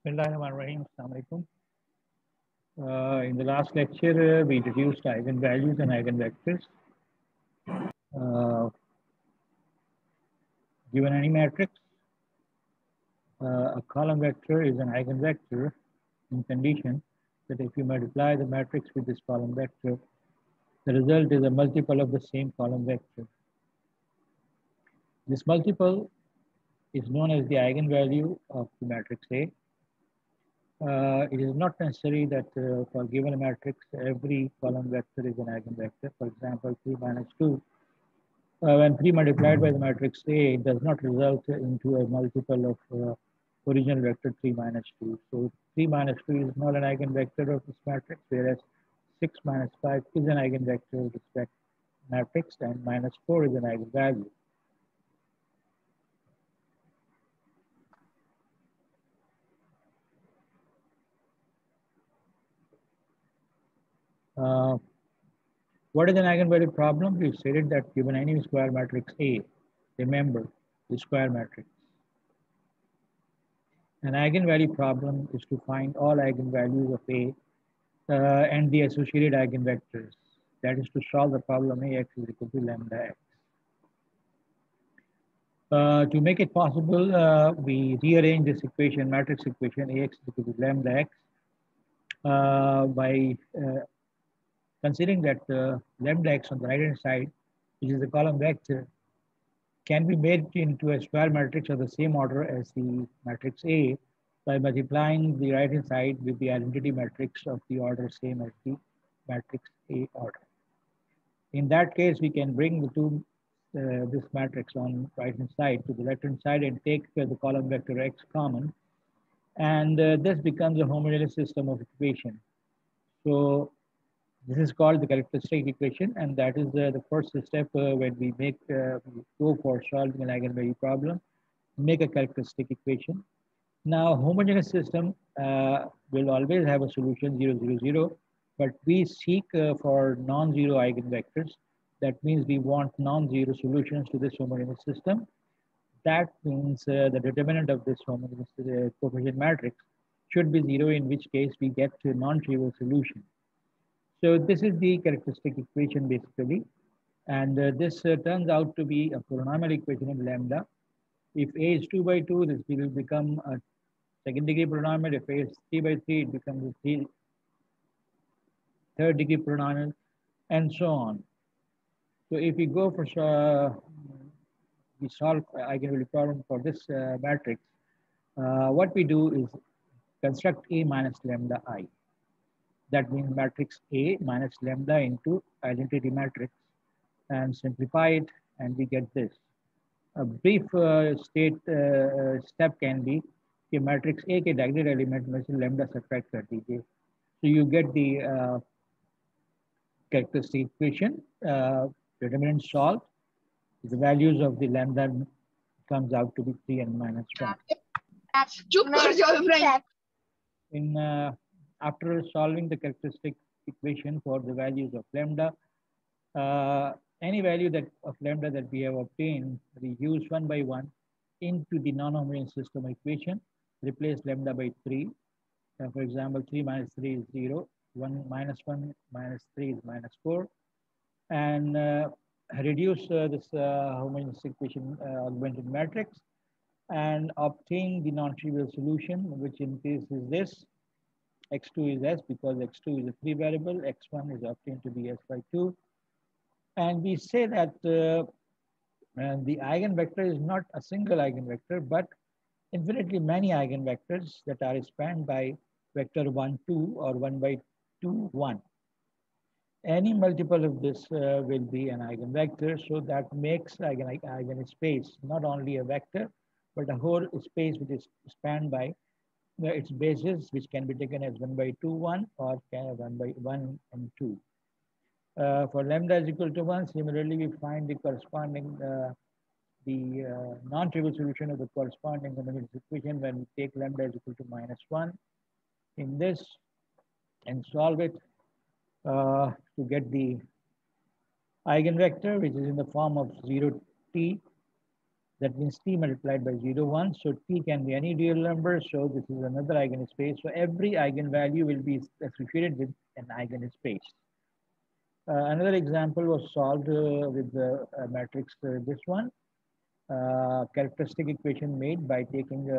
Bismillahirrahmanirrahim. Assalamu alaikum. In the last lecture, we introduced eigenvalues and eigenvectors. Uh, Given any matrix, a column vector is an eigenvector in condition that if you multiply the matrix with this column vector, the result is a multiple of the same column vector. This multiple is known as the eigenvalue of the matrix A. It is not necessary that for given a matrix, every column vector is an eigenvector. For example, 3 minus 2. When 3 multiplied by the matrix A, it does not result into a multiple of original vector 3 minus 2. So 3 minus 2 is not an eigenvector of this matrix, whereas 6 minus 5 is an eigenvector of this matrix, and minus 4 is an eigenvalue. What is an eigenvalue problem? We stated that given any square matrix A, remember the square matrix. An eigenvalue problem is to find all eigenvalues of A and the associated eigenvectors. That is to solve the problem Ax is equal to lambda x. To make it possible, we rearrange this equation, matrix equation Ax is equal to lambda x by considering that lambda x on the right hand side, which is the column vector, can be made into a square matrix of the same order as the matrix A by multiplying the right hand side with the identity matrix of the order same as the matrix A order. In that case, we can bring this matrix on right hand side to the left hand side and take the column vector x common, and this becomes a homogeneous system of equation. So this is called the characteristic equation, and that is the first step when we go for solving an eigenvalue problem, make a characteristic equation. Now, homogeneous system will always have a solution 0, 0, 0, but we seek for non-zero eigenvectors. That means we want non-zero solutions to this homogeneous system. That means the determinant of this homogeneous coefficient matrix should be 0, in which case we get a non-trivial solution. So this is the characteristic equation basically, and this turns out to be a polynomial equation of lambda. If A is 2 by 2, this will become a second degree polynomial. If A is 3 by 3, it becomes a third degree polynomial, and so on. So if we go for we solve eigenvalue problem for this matrix, what we do is construct A minus lambda I. That means matrix A minus lambda into identity matrix, and simplify it, and we get this. A brief step can be कि matrix A के diagonal element में से lambda subtract कर दीजिए. So you get the characteristic equation, determinant solved. The values of the lambda comes out to be 3 and minus 1. After solving the characteristic equation for the values of lambda, any value of lambda that we have obtained, we use 1 by 1 into the non-homogeneous system equation, replace lambda by 3. For example, 3 minus 3 is 0, 1 minus 3 is minus 4, and reduce this homogeneous equation augmented matrix, and obtain the non-trivial solution, which in case is this. X2 is S because X2 is a free variable, X1 is obtained to be S by 2. And we say that the eigenvector is not a single eigenvector, but infinitely many eigenvectors that are spanned by vector 1, 2 or 1 by 2, 1. Any multiple of this will be an eigenvector, so that makes eigenspace not only a vector, but a whole space which is spanned by its bases, which can be taken as 1 by 2, 1 or 1 by 1 and 2. For lambda is equal to 1, similarly, we find the corresponding, non-trivial solution of the corresponding homogeneous equation when we take lambda is equal to minus 1 in this and solve it to get the eigenvector, which is in the form of 0t That means t multiplied by 0, 1. So t can be any real number. So this is another eigenspace. So every eigenvalue will be associated with an eigenspace. Another example was solved with the matrix this one. Characteristic equation made by taking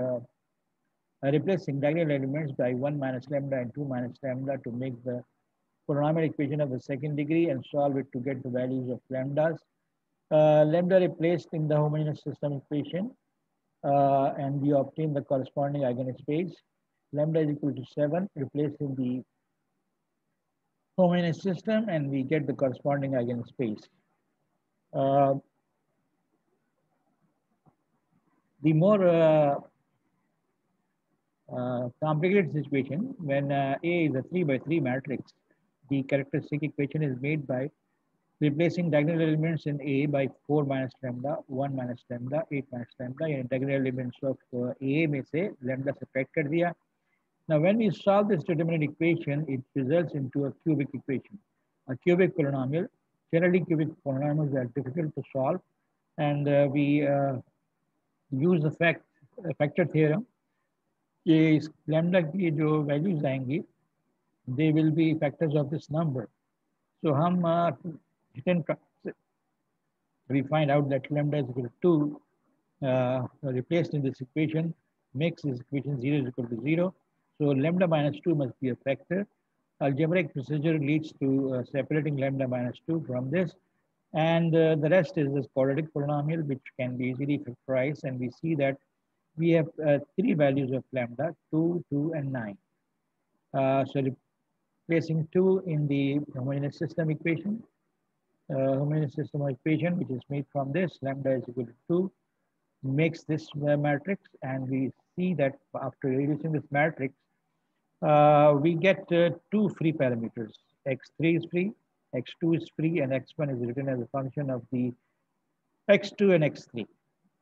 replacing diagonal elements by 1 minus lambda and 2 minus lambda to make the polynomial equation of the second degree and solve it to get the values of lambdas. Lambda replaced in the homogeneous system equation, and we obtain the corresponding eigenspace. Lambda is equal to 7, replaced in the homogeneous system, and we get the corresponding eigenspace. Uh, the more complicated situation, when A is a 3 by 3 matrix, the characteristic equation is made by replacing diagonal elements in A by 4 minus lambda, 1 minus lambda, 8 minus lambda, and diagonal elements of A में से lambda subtract कर दिया. Now, when we solve this determinant equation, it results into a cubic equation, a cubic polynomial. Generally, cubic polynomials are difficult to solve, and we use the factor theorem. कि lambda की जो values आएंगी, they will be factors of this number. So हम we find out that lambda is equal to 2 replaced in this equation makes this equation 0 is equal to 0. So lambda minus 2 must be a factor. Algebraic procedure leads to separating lambda minus 2 from this. And the rest is this quadratic polynomial, which can be easily factorized. And we see that we have 3 values of lambda, 2, 2, and 9. So replacing 2 in the homogeneous system equation, homogeneous system equation, which is made from this, lambda is equal to 2, makes this matrix, and we see that after reducing this matrix, we get 2 free parameters. X3 is free, X2 is free, and X1 is written as a function of the X2 and X3.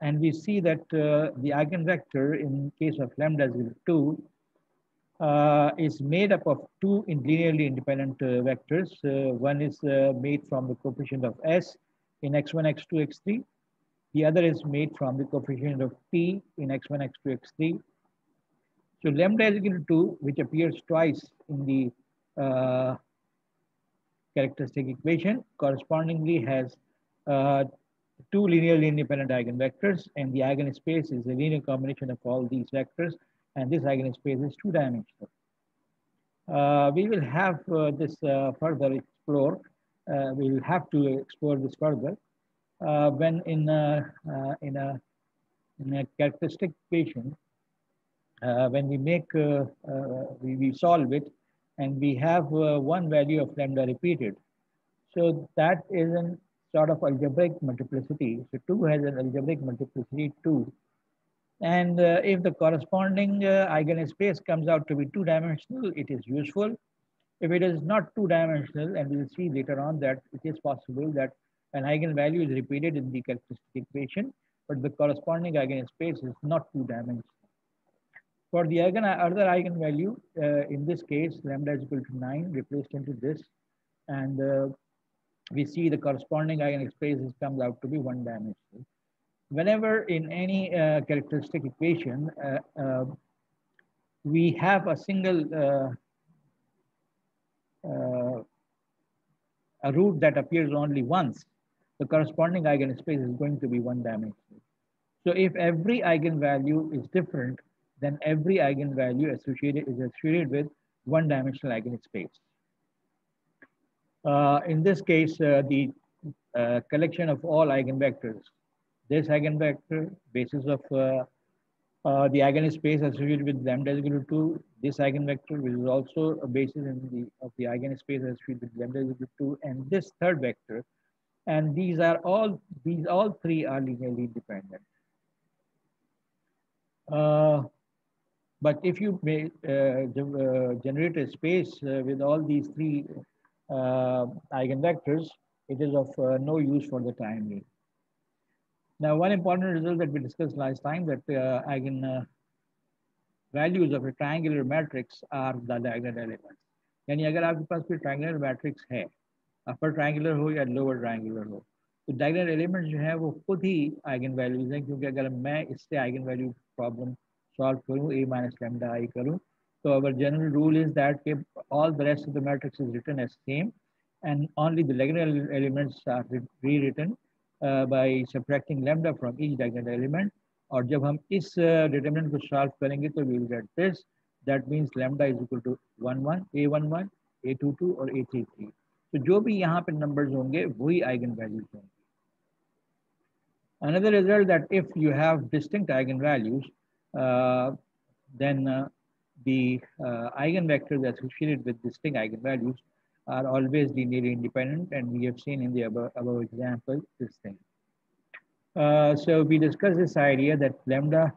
And we see that the eigenvector in case of lambda is equal to 2 is made up of 2 linearly independent vectors. One is made from the coefficient of S in X1, X2, X3. The other is made from the coefficient of T in X1, X2, X3. So lambda is equal to 2, which appears twice in the characteristic equation, correspondingly has 2 linearly independent eigenvectors, and the eigenspace is a linear combination of all these vectors, and this eigenspace is 2-dimensional. We will have this further explored. We will have to explore this further when in a characteristic equation, when we make we solve it, and we have one value of lambda repeated. So that is a sort of algebraic multiplicity. So 2 has an algebraic multiplicity 2. And if the corresponding eigenspace comes out to be 2-dimensional, it is useful. If it is not 2-dimensional, and we will see later on that it is possible that an eigenvalue is repeated in the characteristic equation, but the corresponding eigenspace is not 2-dimensional. For the other eigenvalue, in this case, lambda is equal to 9, replaced into this, and we see the corresponding eigenspace comes out to be 1-dimensional. Whenever in any characteristic equation, we have a single a root that appears only once, the corresponding eigenspace is going to be 1-dimensional. So if every eigenvalue is different, then every eigenvalue is associated with 1-dimensional eigenspace. In this case, the collection of all eigenvectors, this eigenvector, basis of the eigenspace associated with lambda is equal to 2, this eigenvector, which is also a basis of the eigenspace associated with lambda is equal to 2, and this third vector, and these all three are linearly dependent. But if you generate a space with all these three eigenvectors, it is of no use for the time being. Now, one important result that we discussed last time, that eigen values of a triangular matrix are the diagonal elements. यानी अगर आपके पास कोई triangular matrix है, upper triangular हो या lower triangular हो, तो diagonal elements जो है वो खुद ही आइगन वैल्यूज हैं, क्योंकि अगर मैं इससे आइगन वैल्यू प्रॉब्लम सॉल्व करूँ, a माइनस लेमडा आई करूँ, तो our general rule is that के all the rest of the matrix is written as same and only the diagonal elements are rewritten by subtracting lambda from each diagonal element. और जब हम इस determinant को solve करेंगे तो we will get this, that means lambda is equal to 11 a11 a22 और a33। तो जो भी यहाँ पे नंबर्स होंगे वही आइगन वैल्यूज होंगे। Another result that if you have distinct eigenvalues, then the eigenvectors associated with distinct eigenvalues are always linearly independent, and we have seen in the above example this thing. So we discussed this idea that lambda,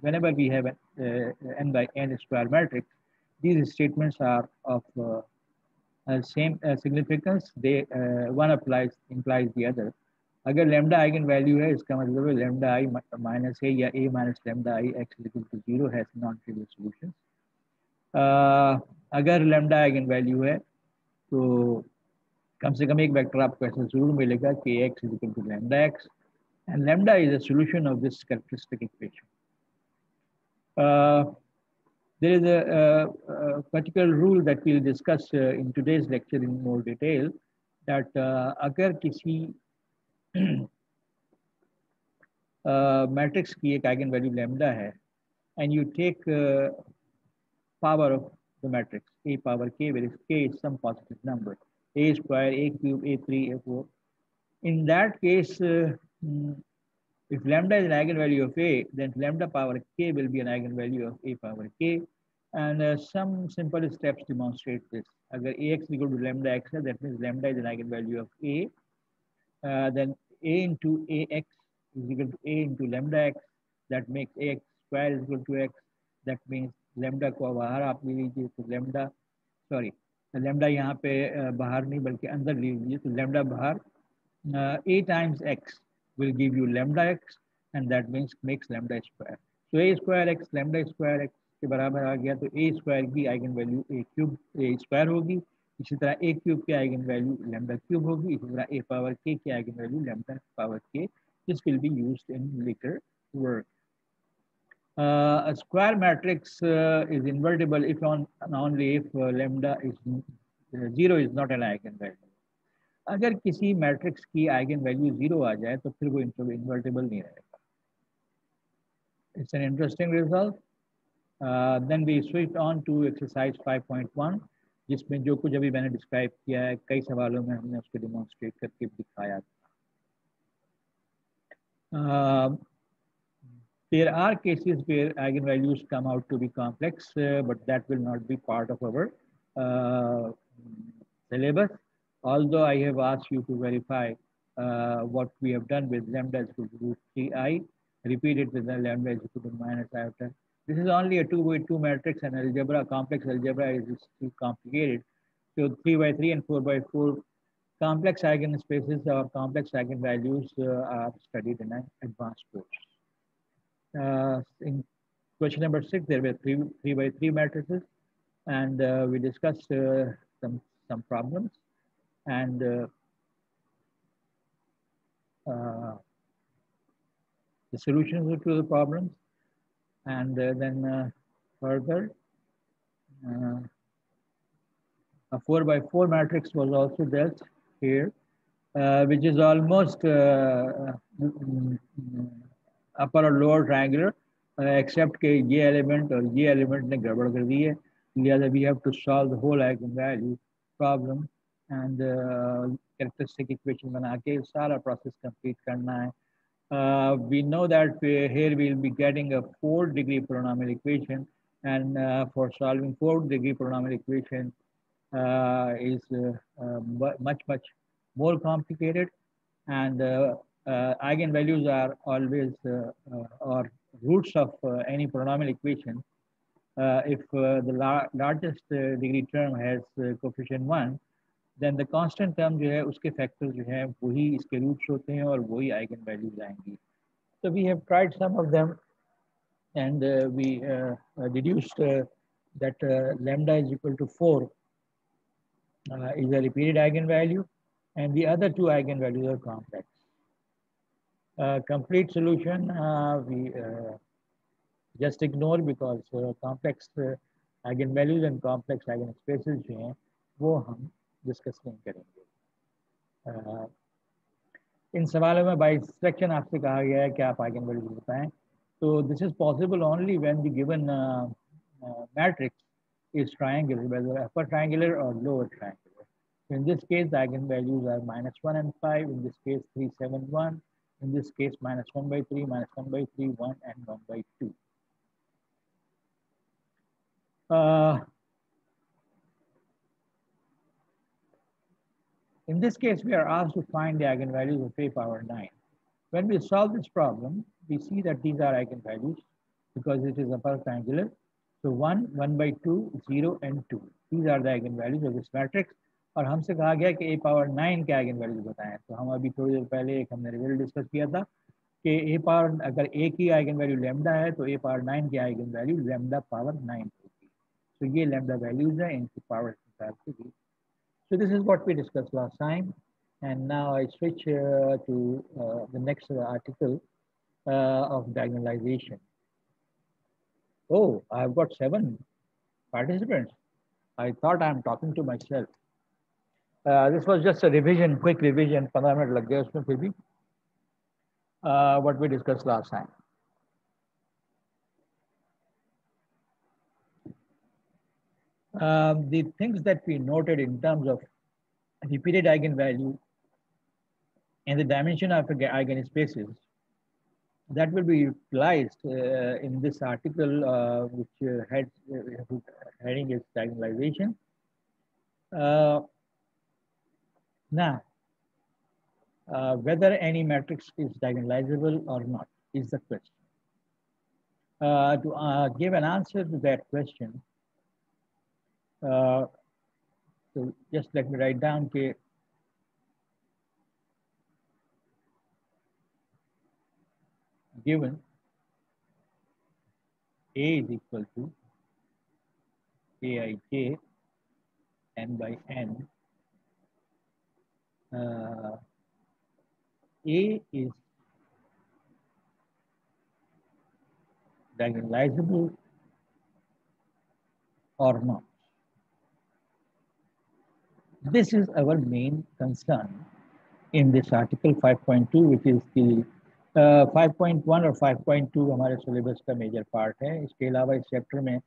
whenever we have n by n square matrix, these statements are of same significance. They one implies the other. अगर lambda eigen value है, इसका मतलब है lambda I minus A या A minus lambda I x equal to zero है non trivial solution. अगर lambda eigen value है तो कम से कम एक वेक्टर आपको ऐसा जरूर मिलेगा कि x is equal to lambda x, and lambda is a solution of this characteristic equation. There is a particular rule that we'll discuss in today's lecture in more detail, that अगर किसी matrix की एक eigen value lambda है, and you take power of the matrix a power k, where k is some positive number, a square, a cube, a3, a4. In that case, if lambda is an eigenvalue of a, then lambda power k will be an eigenvalue of a power k. And some simple steps demonstrate this. Agar ax is equal to lambda x, that means lambda is an eigenvalue of a. Then a into ax is equal to a into lambda x. That makes ax square is equal to x. That means lambda को बाहर आप ले लीजिए तो lambda, sorry, lambda यहाँ पे बाहर नहीं बल्कि अंदर ले लीजिए, तो lambda बाहर a times x will give you lambda x, and that means makes lambda square. So a square x lambda square x के बराबर आ गया, तो a square की eigen value a cube a square होगी, इसी तरह a क्यूब की eigen value lambda cube होगी, इसी तरह a पावर k की eigen value lambda power k. This will be used in later work. A square matrix is invertible if only if lambda is 0 is not an eigenvalue. अगर किसी matrix की eigen value 0 आ जाए तो फिर वो invertible नहीं रहेगा. It's an interesting result. Then we switch on to exercise 5.1, जिसमें जो कुछ अभी मैंने डिस्क्राइब किया है कई सवालों में हमने उसको डिमॉन्स्ट्रेट करके दिखाया था. There are cases where eigenvalues come out to be complex, but that will not be part of our syllabus. Although I have asked you to verify what we have done with lambda is equal to root 3i, repeat it with the lambda is equal to minus iota. This is only a 2 by 2 matrix, and algebra, complex algebra is too complicated. So 3 by 3 and 4 by 4 complex eigenspaces or complex eigenvalues are studied in an advanced course. In question number 6, there were 3 by 3 matrices, and we discussed some problems, and the solutions to the problems, and then further a 4 by 4 matrix was also dealt here, which is almost upper or lower triangular, except कि ये element और ये element ने गड़बड़ कर दी है, लिहाजा we have to solve the whole eigenvalue problem and characteristic equation बना के सारा process complete करना है. We know that here we will be getting a 4-degree polynomial equation, and for solving 4-degree polynomial equation is much more complicated, and eigenvalues are always or roots of any polynomial equation. If the largest degree term has coefficient 1, then the constant term जो है उसके factors जो है वही इसके roots होते हैं और वही eigenvalues आएंगी. So we have tried some of them, and we deduced that lambda is equal to 4 is a repeated eigenvalue, and the other two eigenvalues are complex. Complete solution we just ignore because complex eigenvalues and complex eigenspaces जो हैं वो हम discuss नहीं करेंगे. इन सवालों में bye instruction आपसे कहा गया है कि आप आइगन वैल्यूज बताएं. तो this is possible only when the given matrix is triangular, whether upper triangular or lower triangular. So in this case, the eigenvalues are -1 and 5. In this case, 3, 7, 1. In this case, -1 by 3, -1 by 3, 1, and 1 by 2. In this case, we are asked to find the eigenvalues of a power 9. When we solve this problem, we see that these are eigenvalues because it is upper triangular. So 1, 1 by 2, 0 and 2. These are the eigenvalues of this matrix. और हमसे कहा गया कि a power 9 के eigenvalues बताएं. तो हम अभी थोड़ी देर पहले एक हमने रिजल्ट डिस्कस किया था कि a power अगर a की eigenvalue lambda है तो a power 9 की eigenvalue lambda power 9 होगी. तो ये lambda values हैं इनकी power निकाल के दी. So this is what we discussed last time, and now I switch to the next article of diagonalization. Oh, I've got 7 participants. I thought I'm talking to myself. This was just a revision, quick revision. 15 minute lag gaya usme fir bhi. What we discussed last time. The things that we noted in terms of repeated eigenvalue and the dimension of eigenspaces that will be utilized in this article, which heading is diagonalization. Now, whether any matrix is diagonalizable or not is the question. To give an answer to that question, so just let me write down कि given A is equal to Aij n by n, A is diagonalizable or not. This is our main concern in this article 5.2, which is the 5.1 और 5.2 हमारे syllabus का major part है. इसके अलावा इस chapter में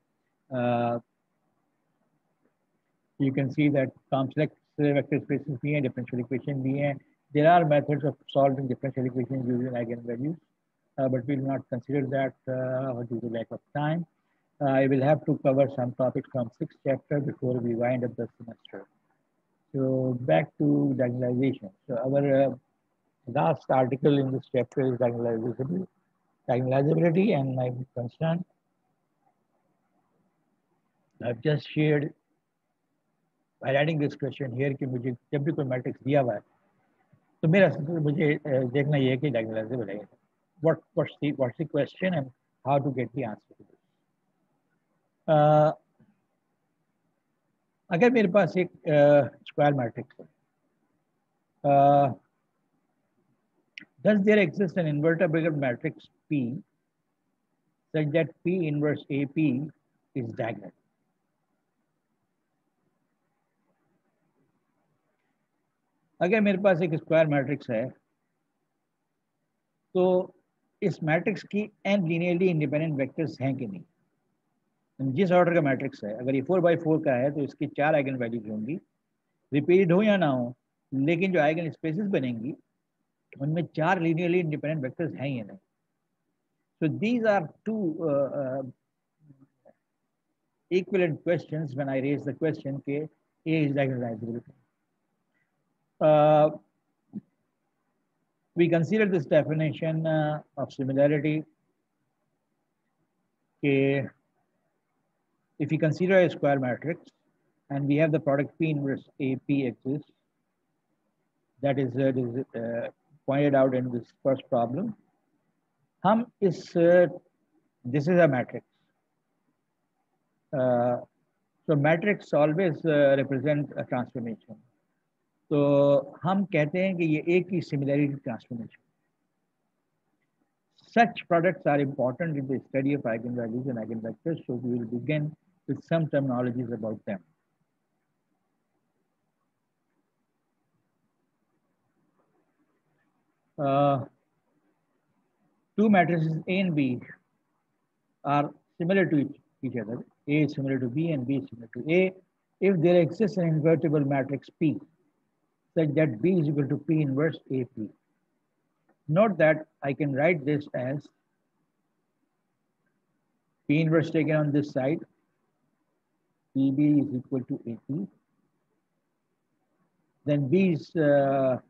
you can see that complex vector spaces भी हैं, differential equation भी हैं. There are methods of solving differential equations using eigenvalues, but we will not consider that due to lack of time. I will have to cover some topics from 6th chapter before we wind up the semester. So back to diagonalization. So our last article in this chapter is diagonalizability, and my concern I've just shared by writing this question here कि मुझे जब भी कोई matrix दिया हुआ है तो मेरा मुझे देखना ये है कि diagonalizable है. What's the question and how to get the answer to this. अगर मेरे पास एक स्क्वायर मैट्रिक्स है, does there exist an invertible matrix P such that P inverse AP is diagonal? अगर मेरे पास एक स्क्वायर मैट्रिक्स है तो इस मैट्रिक्स की n लीनियरली इंडिपेंडेंट वेक्टर्स हैं कि नहीं. जिस ऑर्डर का मैट्रिक्स है, अगर ये 4x4 का है तो इसकी 4 आइगन वैल्यूज होंगी, रिपीटेड हो या ना हो, लेकिन जो आइगन स्पेसेस बनेंगी उनमें 4 लीनियरली इंडिपेंडेंट वेक्टर्स हैं या नहीं. So these are two equivalent questions when I raise the question कि A is diagonalizable. We consider this definition of similarity कि if we consider a square matrix and we have the product P inverse AP exists, that is pointed out in this first problem. हम इस this is a matrix. So matrix always represent a transformation. तो हम कहते हैं कि ये ए की similarity transformation. Such products are important in the study of eigenvalues and eigenvectors, so we will begin with some terminologies about them. Uh, Two matrices A and B are similar to each other. A is similar to B and B is similar to A if there exists an invertible matrix P such that B is equal to P inverse AP. Note that I can write this as P inverse taken on this side, PB is equal to AP. Then B is, not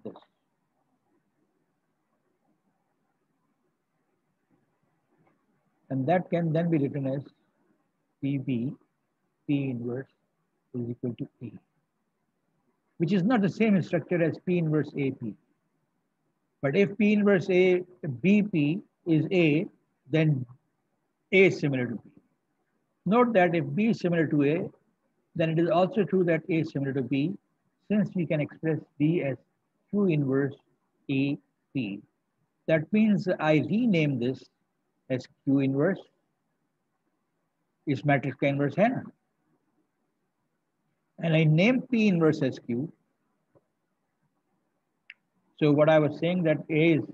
this. And that can then be written as PB, P inverse is equal to A, which is not the same structure as P inverse AP. But if P inverse A, BP is A, then A is similar to B. Note that if B is similar to A, then it is also true that A is similar to B, since we can express B as Q inverse AP. That means I rename this as Q inverse. इस matrix का inverse है ना, and I name P inverse as Q. So what I was saying that A is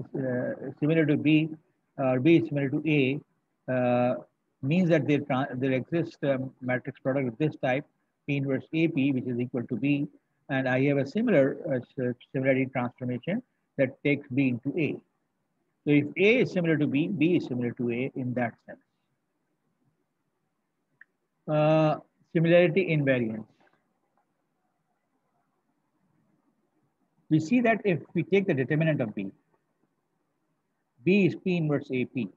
similar to B, or B is similar to A, means that there exists a matrix product of this type, P inverse AP, which is equal to B, and I have a similar similarity transformation that takes B into A. So if A is similar to B, B is similar to A in that sense. Similarity invariance. We see that if we take the determinant of B, B is P inverse AP.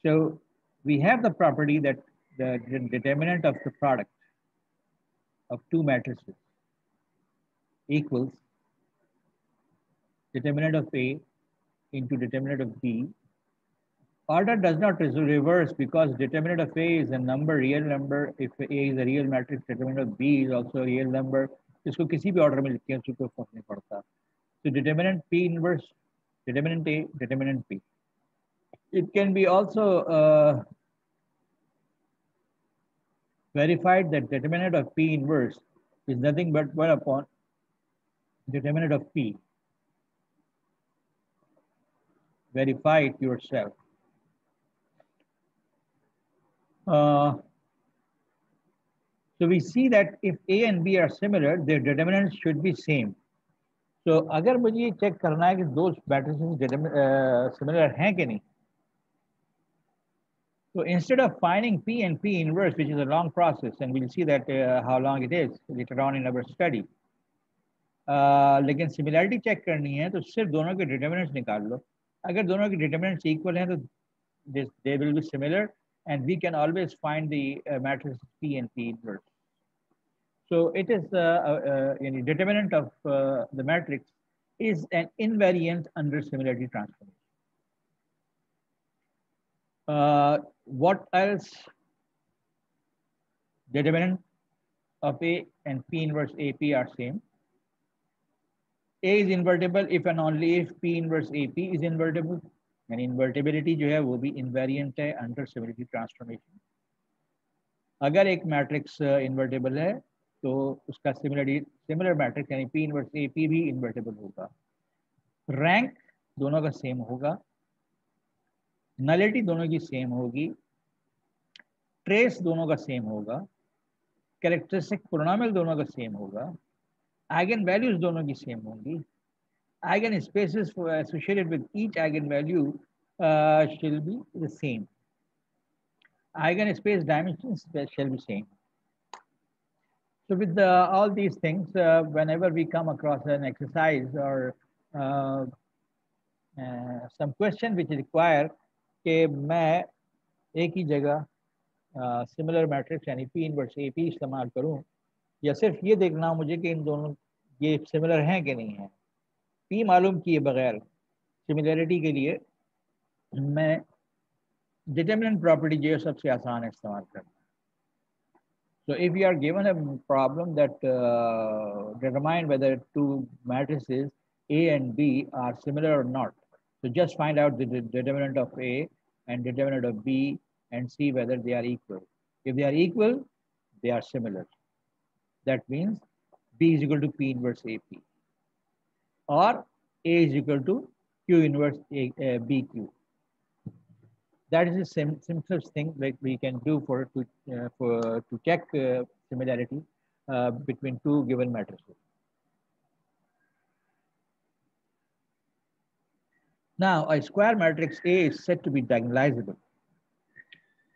So we have the property that the determinant of the product of two matrices equals determinant of A into determinant of B. Order does not reverse because determinant of A is a number, real number. If A is a real matrix, determinant of B is also a real number. इसको किसी भी order में लिखते हैं उसको कोई फर्क नहीं पड़ता. So determinant P inverse, determinant A, determinant B. It can be also verified that determinant of P inverse is nothing but 1 upon determinant of P. Verify it yourself. So we see that if A and B are similar, their determinants should be same. So अगर मुझे ये check करना है कि दो matrices similar हैं कि नहीं, so instead of finding P and P inverse, which is a long process, and we'll see that how long it is later on in our study, लेकिन सिमिलरिटी चेक करनी है तो सिर्फ दोनों के डिटर्मिनेंट्स निकाल लो. अगर दोनों के डिटर्मिनेंट्स इक्वल हैं तो they will be similar, and we can always find the matrices P and P inverse. So it is any determinant of the matrix is an invariant under similarity transformation. What else? Determinant of A and P inverse AP are same. A is invertible if and only if P inverse AP is invertible. And invertibility जो है वो भी invariant है under similarity transformation. अगर एक matrix invertible है तो उसका सिमिलर मैट्रिक्स यानी P इनवर्स AP भी इन्वर्टेबल होगा. रैंक दोनों का सेम होगा, नलिटी दोनों की सेम होगी, ट्रेस दोनों का सेम होगा, कैरेक्टरिस्टिक पोलिनोमियल दोनों का सेम होगा, आइगन वैल्यूज दोनों की सेम होंगी, eigen spaces associated with each eigen value shall be the same. Eigenspace dimensions shall be same. So with all these things, whenever we come across an exercise or some question which require कि मैं एक ही जगह similar matrix यानी P inverse AP इस्तेमाल करूं, या सिर्फ ये देखना मुझे कि इन दोनों ये सिमिलर हैं कि नहीं है, P मालूम किए बगैर सिमिलरिटी के लिए मैं डिटर्मिनेंट प्रॉपर्टी जो है सबसे आसान है इस्तेमाल करना. So if you are given a problem that determine whether two matrices A and B are similar or not, so just find out the determinant of A and determinant of B and see whether they are equal. If they are equal, they are similar. That means B is equal to P inverse AP, or A is equal to Q inverse BQ. That is the simplest thing like we can do to check similarity between two given matrices. Now, a square matrix A is said to be diagonalizable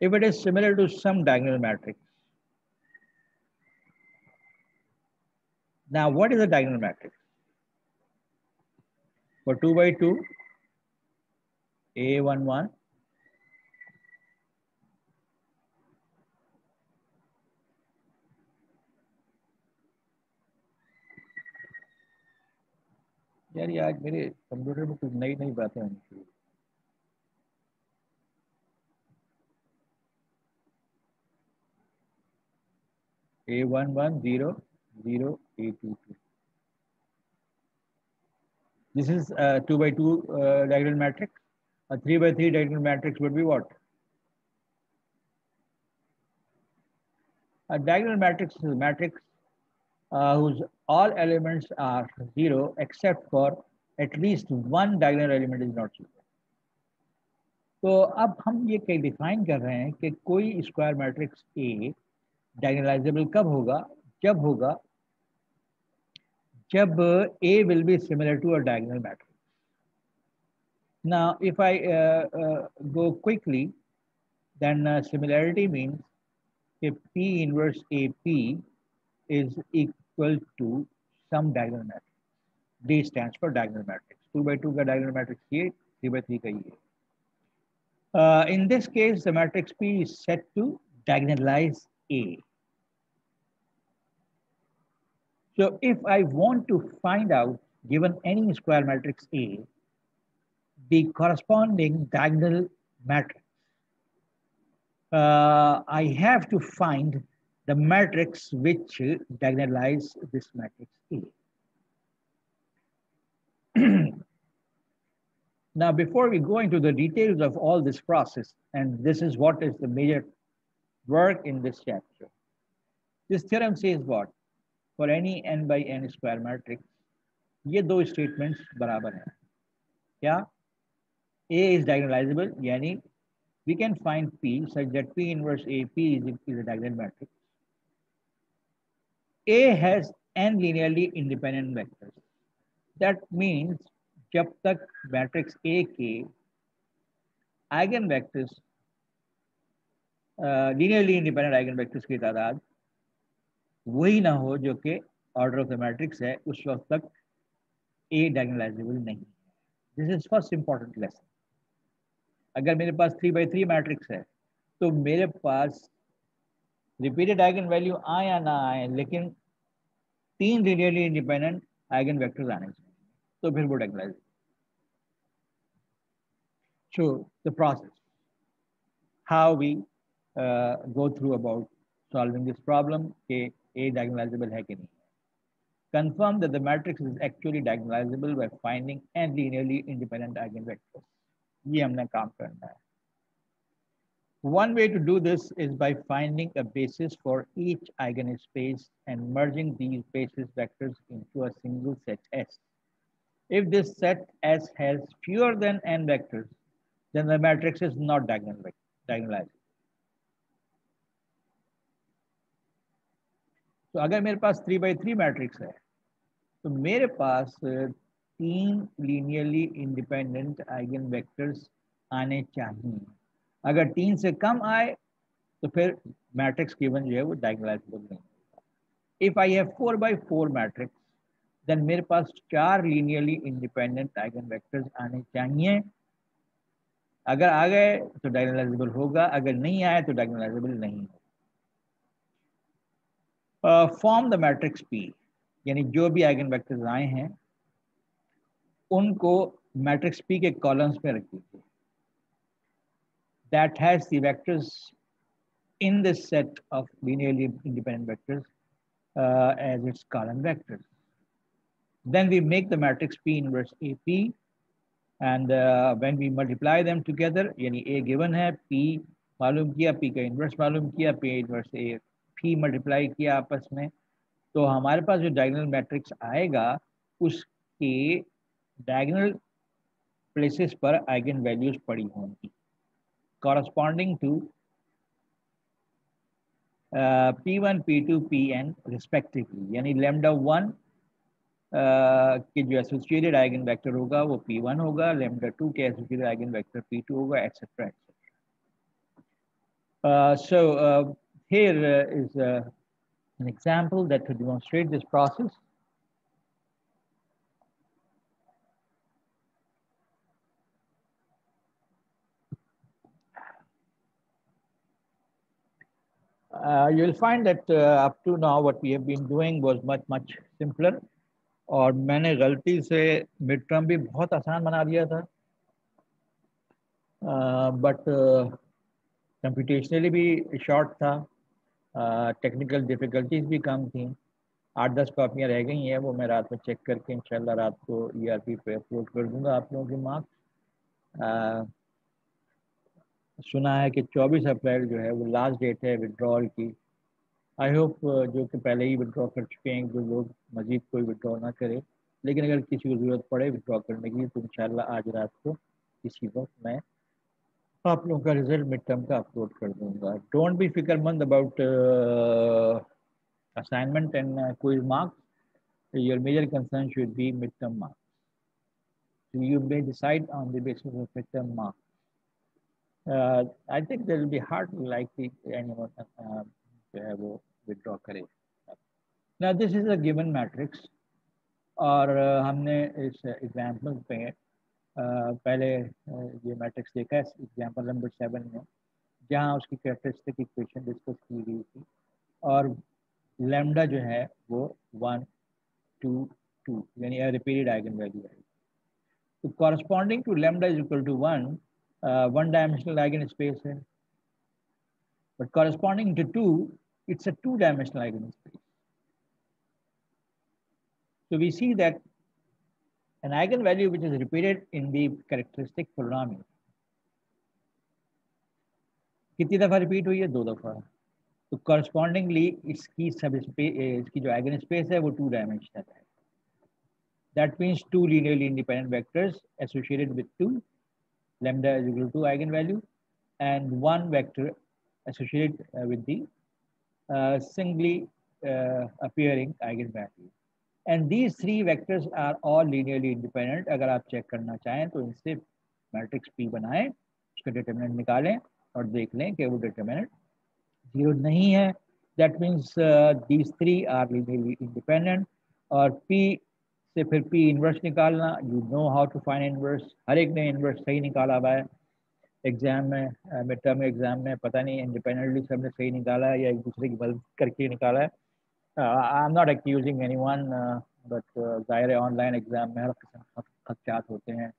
if it is similar to some diagonal matrix. Now, what is a diagonal matrix? For 2 by 2, A11, यार ये आज मेरे computer में कुछ नई नई बातें आनी चाहिए. A11 0 0 A22. This is a 2 by 2 diagonal matrix. A 3 by 3 diagonal matrix would be what? A diagonal matrix is a matrix whose all elements are zero except for at least one diagonal element is not zero. तो अब हम ये कहीं define कर रहे हैं कि कोई स्क्वायर मैट्रिक्स ए डायगोनलाइजेबल कब होगा? जब A will be similar to a diagonal matrix. Now, if I go quickly, then similarity means if P inverse AP is equal to some diagonal matrix. D stands for diagonal matrix. 2 by 2 का diagonal matrix ये, 3 by 3 का ये. In this case, the matrix P is set to diagonalize A. So if I want to find out, given any square matrix A, the corresponding diagonal matrix, I have to find the matrix which diagonalize this matrix A. Now, before we go into the details of all this process, and this is what is the major work in this chapter, this theorem says what? For any n by n square matrix, ये दो statements बराबर हैं. क्या? A is diagonalizable, यानी we can find P such that P inverse AP is a diagonal matrix. A has n linearly independent vectors. That means जब तक matrix A के eigen vectors linearly independent eigen vectors की तादाद वही ना हो जो कि ऑर्डर ऑफ द मैट्रिक्स है, उस वक्त तक A डायगोनलाइजेबल नहीं है. This is first important lesson. अगर मेरे पास 3 by 3 मैट्रिक्स है तो मेरे पास रिपीटेड आइगन वैल्यू आए या ना आए, लेकिन 3 लीनियरली इंडिपेंडेंट आइगन वेक्टर्स आने चाहिए, तो फिर वो diagonalisable. So the process, how we go through about solving this problem, कि A diagonalizable है कि नहीं. Confirm that the matrix is actually diagonalizable by finding n linearly independent eigenvectors. ये हमने काम करना है. One way to do this is by finding a basis for each eigenspace and merging these basis vectors into a single set S. If this set S has fewer than n vectors, then the matrix is not diagonalizable. तो अगर मेरे पास 3 by 3 matrix है तो मेरे पास 3 linearly independent eigen vectors आने चाहिए. अगर 3 से कम आए तो फिर मैट्रिक्स गिवन जो है वो डायगोनलाइजेबल नहीं. If I have 4 by 4 matrix then मेरे पास 4 लीनियरली इंडिपेंडेंट आइगन वेक्टर्स आने चाहिए. अगर आ गए तो डायगोनलाइजेबल होगा, अगर नहीं आए तो डायगोनलाइजेबल नहीं होगा. फॉर्म द मैट्रिक्स P, यानी जो भी आइगन वेक्टर्स आए हैं उनको मैट्रिक्स P के कॉलम्स में रख दीजिए. That has the vectors in this set of linearly independent vectors as its column vectors. Then we make the matrix P inverse AP, and when we multiply them together, यानी A given है, P मालूम किया, P का inverse मालूम किया, P inverse A P multiply किया आपस में, तो हमारे पास जो डायगोनल मैट्रिक्स आएगा उसके डायगोनल प्लेसेस पर आइगन वैल्यूज पड़ी होंगी corresponding to P1, P2, Pn respectively, यानी लैम्डा 1 के जो एसोसिएटेड आइगन वेक्टर होगा वो P1 होगा, लैम्डा 2 के एसोसिएटेड आइगन वेक्टर P2 होगा, etcetera etcetera. So here is an example that to demonstrate this process. You will find that up to now what we have been doing was much simpler, और मैंने गलती से mid term भी बहुत आसान बना दिया था, बट कंप्यूटेशनली भी शॉर्ट था, टेक्निकल डिफ़िकल्टीज भी कम थी. 8-10 कॉपियाँ रह गई हैं, वो मैं रात में चेक करके इंशाल्लाह रात को ERP पे अपलोड कर दूंगा आप लोगों के मार्क्स. सुना है कि 24 अप्रैल जो है वो लास्ट डेट है विड्रॉल की. आई होप जो कि पहले ही विड्रॉ कर चुके हैं जो लोग मजीद कोई विड्रॉ ना करे, लेकिन अगर किसी को ज़रूरत पड़े विड्रॉ करने की तो इंशाल्लाह आज रात को किसी वक्त मैं आप लोगों का रिजल्ट मिड टर्म का अपलोड कर दूंगा. डोंट बी फिक्रमंद about assignment and quiz marks. Your major concern should be midterm marks. So you may decide on the basis of midterm marks. I think there will be hardly likely anyone will withdraw करे. Now this is a given matrix, और हमने इस example पे पहले ये matrix देखा है example number 7 में, जहाँ उसकी कैरेक्टरिस्टिक इक्वेशन डिस्कस की गई थी, और लैम्डा जो है वो 1, 2, 2 यानी रिपीटेड आइगन वैल्यू है. तो corresponding to lambda is equal to 1 one dimensional eigen space है, but corresponding to 2 it's a two-dimensional eigenspace. So we see that an eigenvalue which is repeated in the characteristic polynomial कितनी दफ़ा repeat हुई है? 2 दफ़ा. तो correspondingly इसकी सब इसकी जो आइगन स्पेस है वो 2 डायमेंशनल है. That means 2 linearly independent vectors associated with 2, lambda is equal to eigenvalue, and 1 vector associated with the singly appearing eigenvalue. And these 3 vectors are all linearly independent. अगर आप check करना चाहें तो इनसे matrix P बनाएं, उसका determinant निकालें और देख लें कि वो डिटर्मिनेंट 0 नहीं है. That means these 3 are linearly independent. और P से फिर P इन्वर्स निकालना, you know how to find inverse. हर एक ने इन्वर्स सही निकाला हुआ है एग्जाम में, मिड टर्म एग्जाम में. पता नहीं इंडिपेंडेंटली सबने सही निकाला है या एक दूसरे की मदद करके निकाला है. I am not accusing anyone, but ज़ाहिर है ऑनलाइन एग्जाम में हर किस्म के खदशात होते हैं.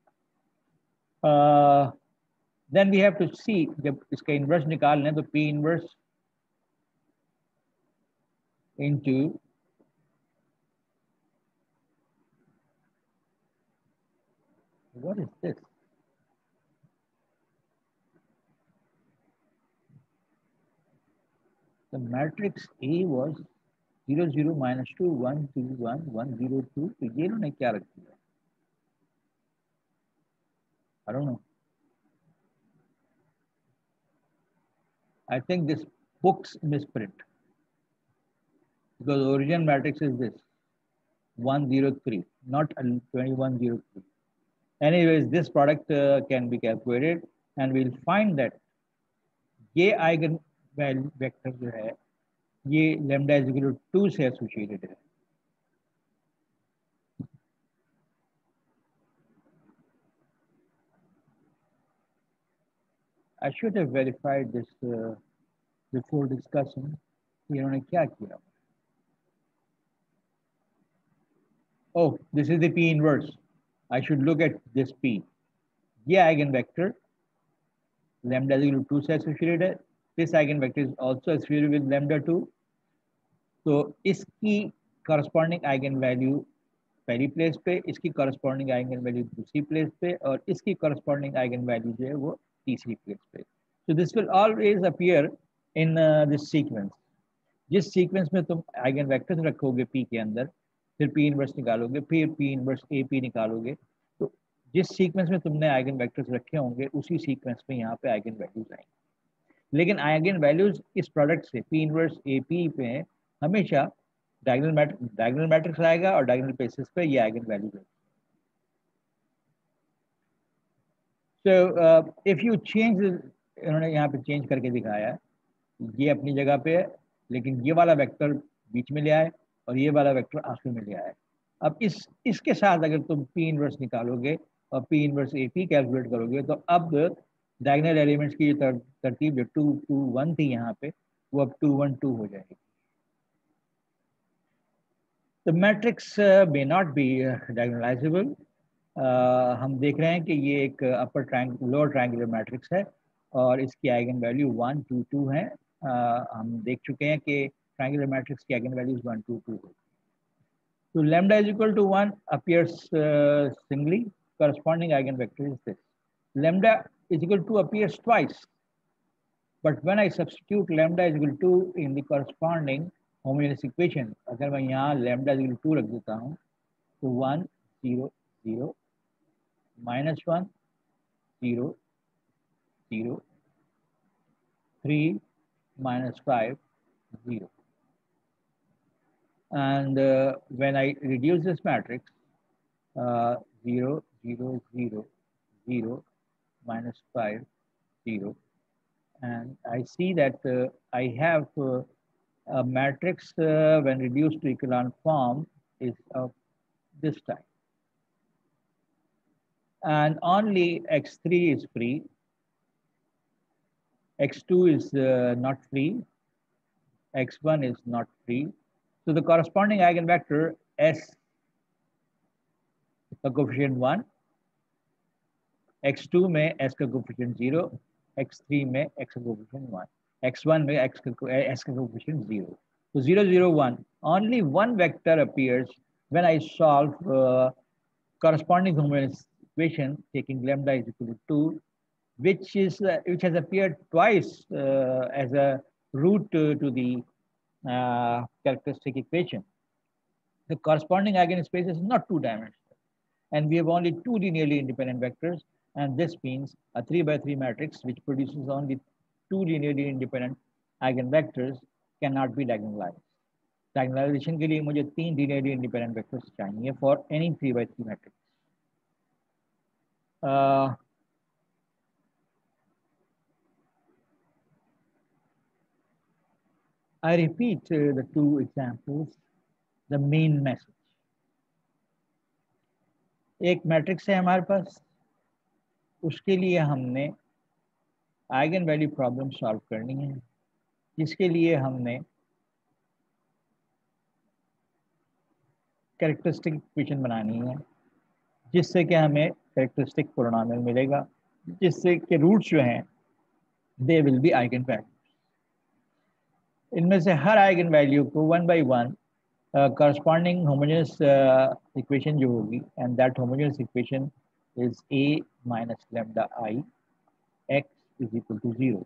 देन वी हैव टू सी, जब इसका इन्वर्स निकाल लें तो P inverse into what is this? The matrix A was 0, 0, -2, 1, 2, 1, 1, 0, 2. तो ये इन्होंने क्या रख दिया? I don't know. I think this book's misprint, because original matrix is this 103, not 2103. Anyways, this product can be calculated, and we'll find that ये eigen vector जो है ये लैम्डा इज इक्वल टू 2 से एसोसिएटेड है. I should have verified this before discussing. इन्होंने क्या किया? Oh, this is the P inverse. I should look at this P. ये eigen vector lambda is equal to 2 से एसोसिएटेड है, This eigenvector is also associated with lambda 2. तो इसकी corresponding eigenvalue पहली place पे, इसकी corresponding eigenvalue दूसरी place पे, और इसकी corresponding eigenvalue जो है वो तीसरी प्लेस पे. So this will always appear in this sequence. जिस सीक्वेंस में तुम आइगन वेक्टर्स रखोगे पी के अंदर, फिर पी इनवर्स निकालोगे, फिर पी इनवर्स ए पी निकालोगे, तो जिस सीक्वेंस में तुमने आइगन वेक्टर्स रखे होंगे उसी सीक्वेंस में यहाँ पे आइगन वैल्यूज आएंगे. लेकिन आइगन वैल्यूज इस प्रोडक्ट से पी इनवर्स ए पी पे हमेशा डायगोनल मैट्रिक्स आएगा और डायगोनल बेसिस पे ये आइगन वैल्यूज आएगी. सो इफ यू चेंज, इन्होंने यहाँ पे चेंज करके दिखाया है, ये अपनी जगह पे है, लेकिन ये वाला वेक्टर बीच में ले आए और ये वाला वेक्टर आखिर में ले आए. अब इसके साथ अगर तुम पी इनवर्स निकालोगे और P inverse A P calculate करोगे, तो अब डायगोनल एलिमेंट्स की जो तरतीब जो 2 2 1 थी यहाँ पे, वो अब 2 1 2 हो जाएगी. तो matrix may not be diagonalisable. हम देख रहे हैं कि ये एक लोअर ट्रायंगुलर मैट्रिक्स है और इसकी आइगन वैल्यू 1 2 2 है. हम देख चुके हैं कि ट्रायंगुलर मैट्रिक्स की आइगन वैल्यूज 1 2 2 है. तो lambda is equal to 1 appears singly. Corresponding eigenvector is this. Lambda is equal to appears twice. But when I substitute lambda is equal to in the corresponding homogeneous equation, अगर मैं यहाँ lambda is equal to 2 रख देता हूँ, तो 1 0 0 minus 1 0 0 3 minus 5 0. And when I reduce this matrix, 0 0 0 0 minus 5 0, and I see that I have a matrix when reduced to echelon form is of this type, and only x3 is free, x2 is not free, x1 is not free. So the corresponding eigenvector S, the coefficient 1, x2 में s का coefficient 0, x3 में x का coefficient 1, x1 में s का coefficient 0. So 0 0 1, only one vector appears when I solve corresponding homogeneous equation taking lambda is equal to 2, which has appeared twice as a root to the characteristic equation. The corresponding eigenspace is not two-dimensional, and we have only two linearly independent vectors, and this means a 3 by 3 matrix which produces only two linearly independent eigenvectors cannot be diagonalized. Diagonalization के लिए मुझे 3 linearly independent vectors चाहिए for any 3 by 3 matrix. I repeat the two examples, the main message. एक matrix है हमारे पास, उसके लिए हमने आइगन वैल्यू प्रॉब्लम सॉल्व करनी है, जिसके लिए हमने कैरेक्टरिस्टिक इक्वेशन बनानी है, जिससे कि हमें कैरेक्टरिस्टिक पोलिनोमियल मिलेगा, जिससे कि रूट्स जो हैं they will be eigen value. इनमें से हर आइगन वैल्यू को 1 by 1 corresponding homogeneous equation जो होगी, and that homogeneous equation is a minus lambda I x is equal to 0.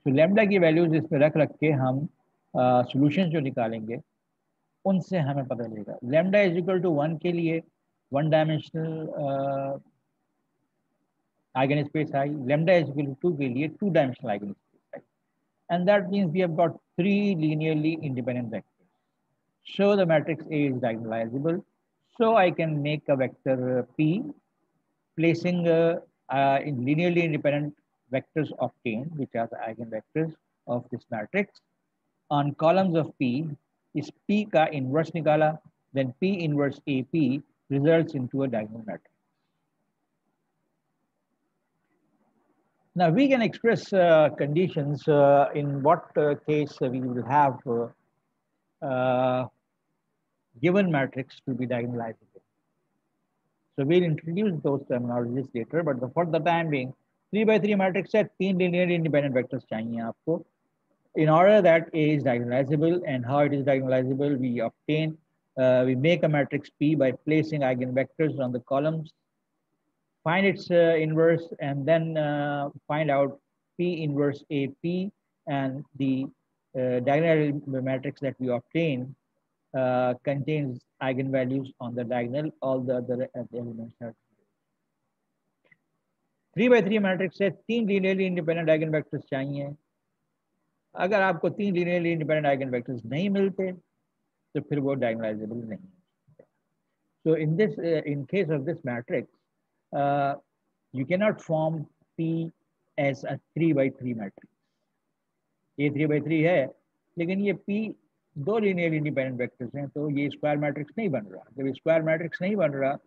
So lambda की वैल्यूज इसमें रख के हम सॉल्यूशंस जो निकालेंगे उनसे हमें पता चलेगा. lambda is equal to 1 के लिए one dimensional eigenspace I, lambda is equal to 2 के लिए two dimensional eigenspace I, and that means we have got 3 linearly independent vectors. So the matrix A is diagonalizable. So I can make a vector P, placing in linearly independent vectors obtained, which are the eigenvectors of this matrix, on columns of P. Is P का inverse निकाला, then P inverse AP results into a diagonal matrix. Now we can express conditions in what case we will have given matrix to be diagonalizable. So we'll introduce those terminologies later, but for the time being, 3 by 3 matrix है, 3 linearly independent vectors चाहिए आपको. In order that A is diagonalizable, and how it is diagonalizable, we make a matrix P by placing eigenvectors on the columns, find its inverse, and then find out P inverse AP, and the diagonal matrix that we obtain contains eigenvalues on the diagonal. All the other elements are 3 by 3 matrix है, 3 linearly independent eigen vectors चाहिए. अगर आपको 3 linearly independent eigen vectors नहीं मिलते तो फिर वो diagonalizable नहीं है. So in case of this matrix, you cannot form P as a 3 by 3 matrix. ये 3 by 3 है, लेकिन ये P 2 लीनियर इंडिपेंडेंट वेक्टर्स हैं, तो ये स्क्वायर मैट्रिक्स नहीं बन रहा. जब स्क्वायर मैट्रिक्स नहीं बन रहा,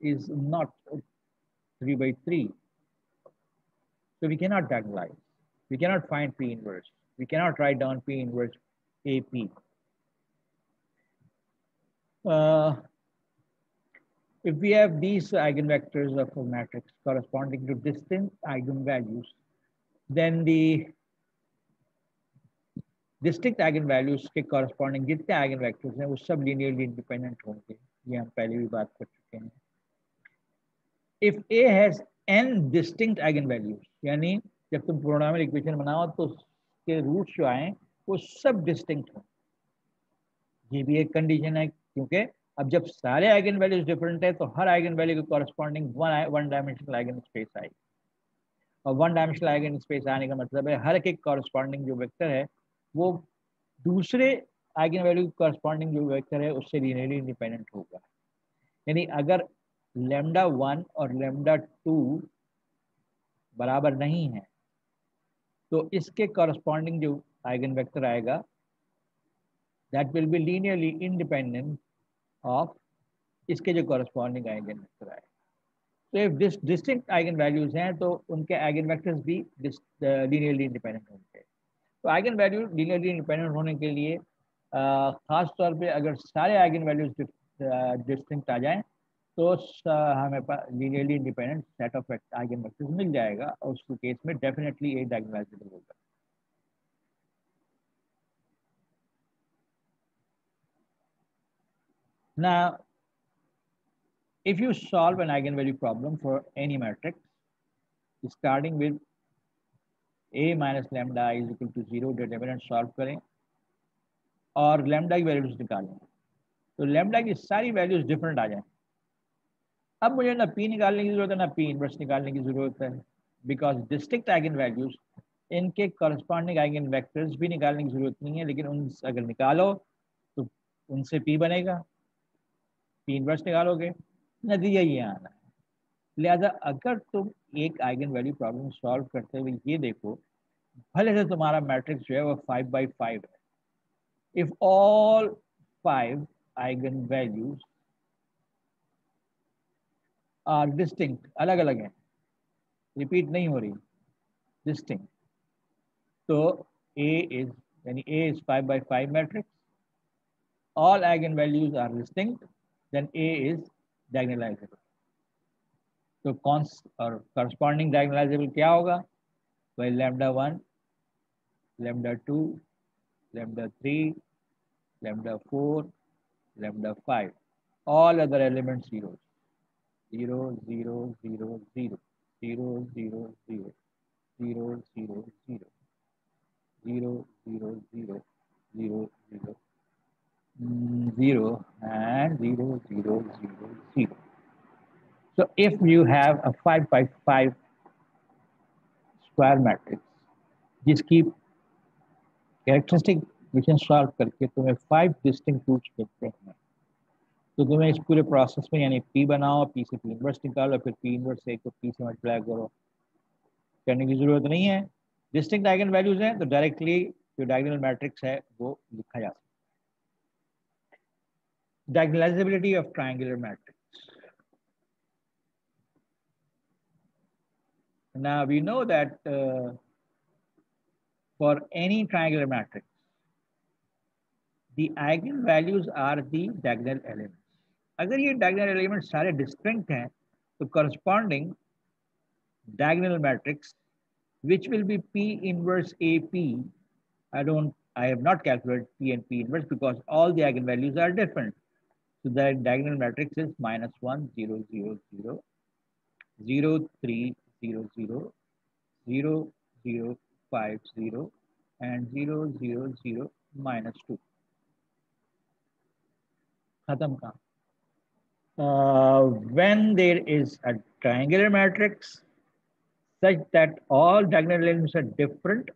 is not 3 by 3, so we cannot diagonalize. We cannot find P inverse. We cannot write down P inverse AP. If we have these eigenvectors of a matrix corresponding to distinct eigenvalues, then the distinct eigenvalues के corresponding जितने eigenvectors हैं वो सब linearly independent होंगे. ये हम पहले भी बात कर चुके हैं. If A has n distinct eigenvalues, यानी जब तुम polynomial equation बनाओ तो उसके रूट्स जो आए वो सब डिस्टिंक्ट हों. ये भी एक कंडीशन है, क्योंकि अब जब सारे आइगन वैल्यूज डिफरेंट है तो हर आइगन वैल्यू के corresponding one dimensional eigen space आएगी. और वन डायमेंशनल आइगन स्पेस आने का मतलब है हर एक कॉरस्पॉन्डिंग जो वेक्टर है वो दूसरे आइगन वैल्यू के कॉरस्पॉन्डिंग जो वेक्टर है उससे लीनियरली इंडिपेंडेंट होगा. यानी अगर λ1 और λ2 बराबर नहीं है तो इसके कॉरस्पॉन्डिंग जो आइगन वेक्टर आएगा that will be linearly independent of इसके जो corresponding आइगन वेक्टर आए. तो if this distinct eigen values हैं तो उनके आइगन वेक्टर्स भी linearly independent होंगे. तो आइगन वैल्यू linearly independent होने के लिए खास तौर पे अगर सारे आइगन वैल्यूज डिस्टिंक्ट आ जाएं तो हमें linearly independent set of eigen vectors मिल जाएगा, और उस केस में डेफिनेटली ये डायगोनलाइजेबल होगा. Now, if you solve an eigenvalue problem for any matrix, starting with A minus lambda is equal to 0, determinant solve करें और लैम्डा की वैल्यूज निकालें, तो लैम्डा की सारी वैल्यूज डिफरेंट आ जाएं. अब मुझे ना P निकालने की जरूरत है ना P इनवर्स निकालने की जरूरत है, बिकॉज डिस्टिंक्ट आइगन वैल्यूज इनके करस्पॉन्डिंग आइगन वेक्टर्स भी निकालने की जरूरत नहीं है, लेकिन उन अगर निकालो तो उनसे P बनेगा. P इनवर्स निकालोगे, नतीजा ये आना है. लिहाजा अगर तुम एक आइगन वैल्यू प्रॉब्लम सॉल्व करते हुए ये देखो, भले से तुम्हारा मैट्रिक्स जो है वो 5 by 5 है, if all 5 eigen values are distinct, अलग अलग हैं, रिपीट नहीं हो रही, डिस्टिंक्ट, तो A is यानी A is 5 by 5 matrix, all eigenvalues are distinct, then A is diagonalizable. तो कौन और corresponding diagonalizable क्या होगा? Well, λ1, λ2, λ3, λ4, λ5, all other elements zeros. 0, 0, 0, 0, 0, 0, 0, 0, 0, 0, 0, 0, 0, 0, 0, 0, and 0, 0, 0, 0. So if you have a 5 by 5 square matrix, जिसकी characteristic equation solve करके तुम्हें 5 distinct roots मिलते हैं, तो तुम्हें इस पूरे प्रोसेस में यानी P बनाओ, P से P इनवर्स निकालो, फिर P इनवर्स से को P से मल्टीप्लाई करो, करने की जरूरत नहीं है. डिस्टिंक्ट आइगन वैल्यूज हैं तो डायरेक्टली जो डायगोनल मैट्रिक्स है वो लिखा जा सकता है. Diagonalizability of triangular matrix. Now we know that for any triangular matrix, the eigenvalues are the diagonal elements. अगर ये diagonal elements सारे distinct हैं तो corresponding diagonal matrix, which will be P inverse AP. I have not calculated P and P inverse because all the eigenvalues are different. So the diagonal matrix is minus 1, 0, 0, 0, 0, 3, 0, 0, 0, 0, 5, 0, and 0, 0, 0, minus 2. Khatam काम. When there is a triangular matrix such that all diagonal elements are different,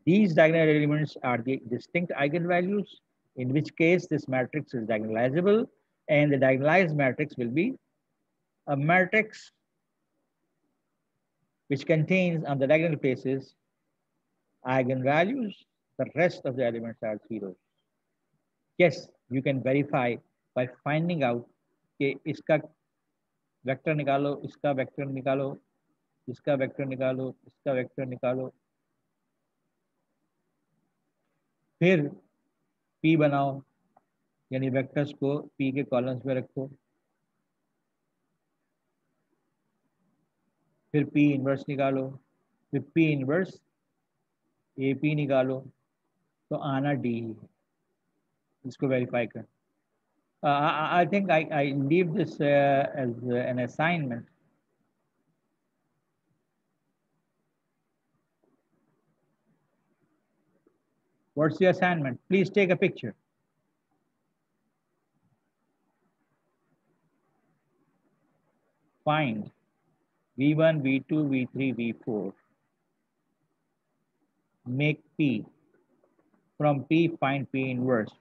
these diagonal elements are the distinct eigenvalues, in which case this matrix is diagonalizable, and the diagonalized matrix will be a matrix which contains on the diagonal faces eigenvalues. The rest of the elements are zeros. Yes, you can verify by finding out कि इसका vector निकालो, इसका vector निकालो, इसका vector निकालो, इसका vector निकालो, फिर P बनाओ, यानी वेक्टर्स को P के कॉलम्स में रखो, फिर P इनवर्स निकालो, फिर P इनवर्स AP निकालो, तो आना D ही है. इसको वेरीफाई कर. I think I leave this as an assignment. What's the assignment? Please take a picture. Find V1, V2, V3, V4. Make P. From P, find P inverse.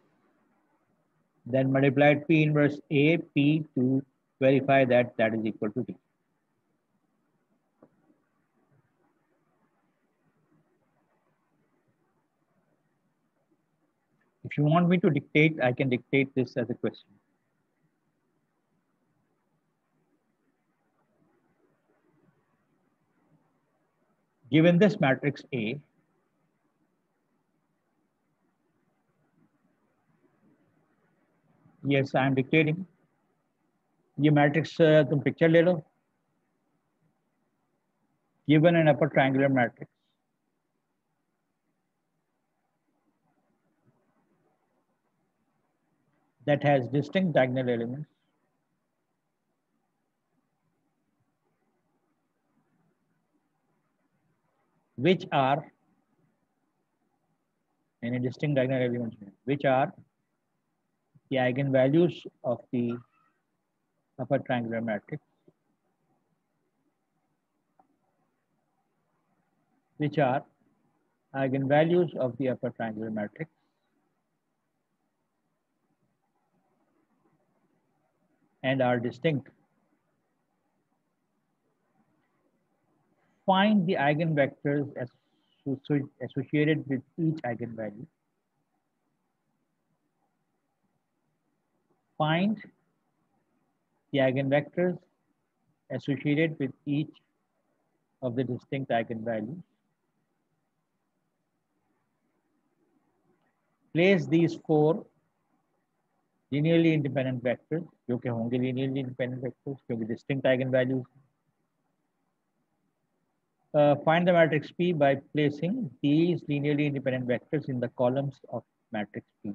Then multiply P inverse A, P to verify that that is equal to D. If you want me to dictate, I can dictate this as a question. Given this matrix A, yes, I am dictating. ये matrix तुम picture ले लो. Given an upper triangular matrix that has distinct diagonal elements, which are any distinct diagonal elements, which are the eigenvalues of the upper triangular matrix, which are eigenvalues of the upper triangular matrix and are distinct. Find the eigenvectors associated with each eigenvalue. Find the eigenvectors associated with each of the distinct eigenvalues. Place these four linearly independent vectors, जो कि होंगे linearly independent vectors क्योंकि distinct eigenvalues. Find the matrix P by placing these linearly independent vectors in the columns of matrix P.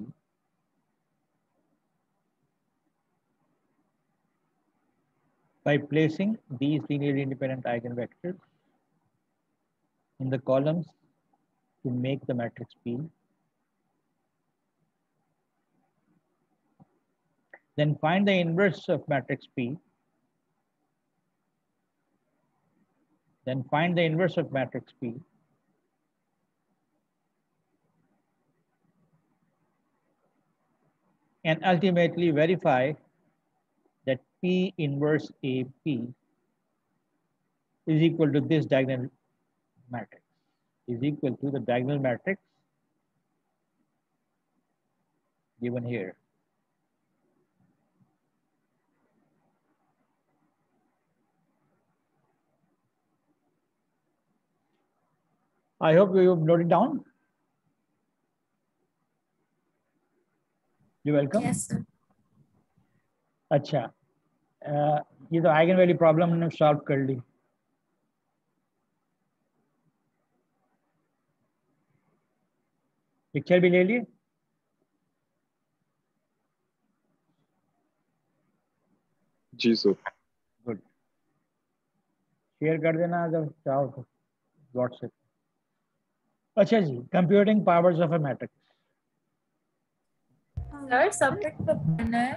By placing these linearly independent eigenvectors in the columns to make the matrix P. Then find the inverse of matrix P. Then find the inverse of matrix P. And ultimately verify that P inverse AP is equal to this diagonal matrix, is equal to the diagonal matrix given here. I hope you have noted down. You're welcome. Yes, sir. अच्छा, ये तो eigen value problem हमने solve कर ली. Picture भी ले लिए? जी sir. Good. Share कर देना अगर चाहो तो व्हाट्सएप। अच्छा जी, computing powers of a matrix. Sir submit कब करना है?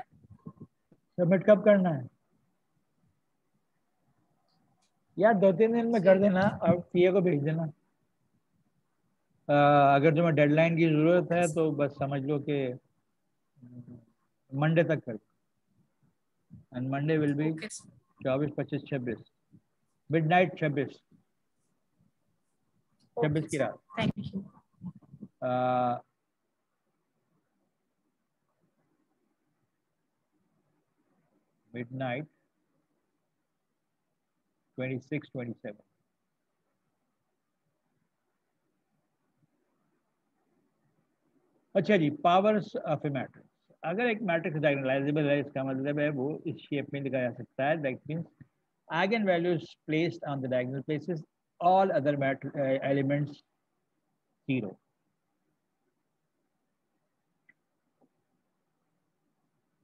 सबमिट कब करना है यार? 2-3 दिन में कर देना और पीए को भेज देना। अगर तुम्हें डेडलाइन की जरूरत है तो बस समझ लो कि मंडे तक कर। And Monday will be 24, 25, 26 midnight 26 की रात। Thank you. मिडनाइट 26, 27। अच्छा जी, पावर्स ऑफ ए मैट्रिक्स। अगर एक मैट्रिक्स डायगोनलाइजेबल है, इसका मतलब है वो इस शेप में लिखा जा सकता है। That means eigen values placed on the diagonal places, all other elements 0।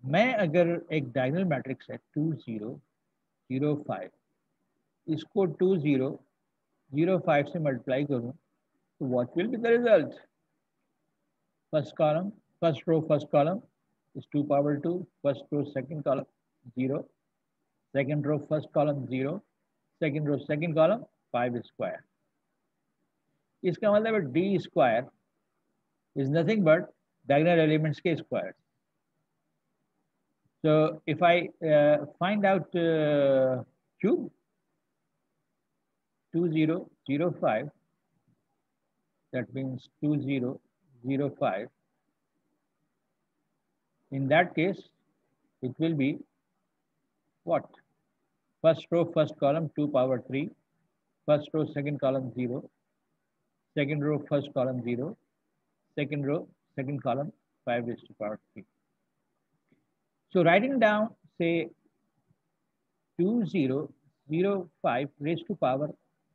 मैं अगर एक डायगोनल मैट्रिक्स है 2 0 0 5, इसको 2 0 0 5 से मल्टीप्लाई करूं तो what will be the result? First column, first row, first column is 2 power 2. First row, second column 0. Second row, first column 0. Second row, second column 5 square. इसका मतलब है d square is nothing but diagonal elements के square. So if I find out cube 2 0 0 5, that means 2 0 0 5. In that case, it will be what? First row, first column 2 power 3. First row, second column 0. Second row, first column 0. Second row, second column 5 raised to power 3. So writing down, say 2005 raised to power